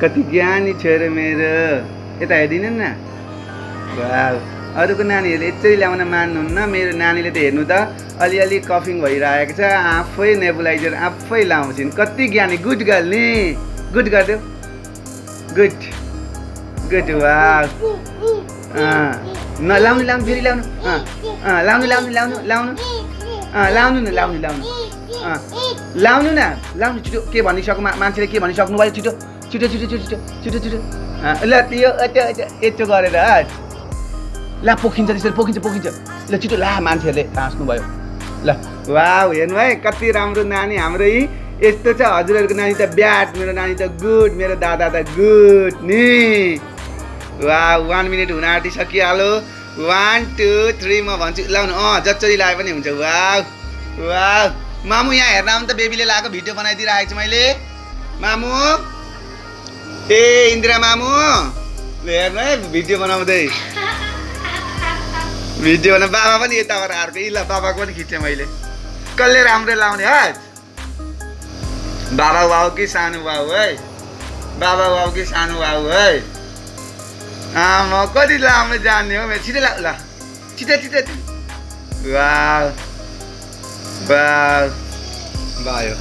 कति ज्ञानी छोरो मेरो यता हेर्दिनु न वाउ अरूको नानीहरूले यसरी ल्याउन मान्नुहुन्न मेरो नानीले त हेर्नु त अलिअलि कफिङ भइरहेको छ आफै नेबुलाइजर आफै लाउँछिन् कति ज्ञानी गुड गर्ल नि गुड गरिदेऊ गुड गुड वाउ लाउनु लाउनु फेरि लाउनु लाउनु लाउनु लाउनु लाउनु लाउनु न लाउनु लाउनु लाउनु न लाउनु छिटो के भनिसक्नु मान्छेले के भनिसक्नु भयो छिटो छिटो छिटो छिटो छिटो छिटो छिटो ल त्यो यस्तो गरेर ला पोखिन्छ त्यसरी पोखिन्छ पोखिन्छ ल छिटो ला मान्छेहरूले हाँस्नु भयो ल वाउ हेर्नु है कति राम्रो नानी हाम्रो यी यस्तो छ हजुरहरूको नानी त ब्याड मेरो नानी त गुड मेरो दादा त गुड नि वाउ 1 मिनट हुन आँटिसकिहाल्यो 1 2 3 म भन्छु लाउनु जसरी लाए पनि हुन्छ वाउ वाउ मामु यहाँ हेर्न आउनु त बेबीले लगाएको भिडियो बनाइदिइरहेको छु मैले मामु ए इन्दिरा मामु हेर्नु है भिडियो बनाउँदै भिडियो बना बाबा पनि यताबाट अर्को ल बाबाको पनि खिचेँ मैले कसले राम्रो लाउने है बाबा बाउ कि सानो बाउ है बाबा बाउ कि सानो बाउ है म कति राम्रो जान्ने हो मेरो छिटो ल छिटो छिटो वाउ वाउ भयो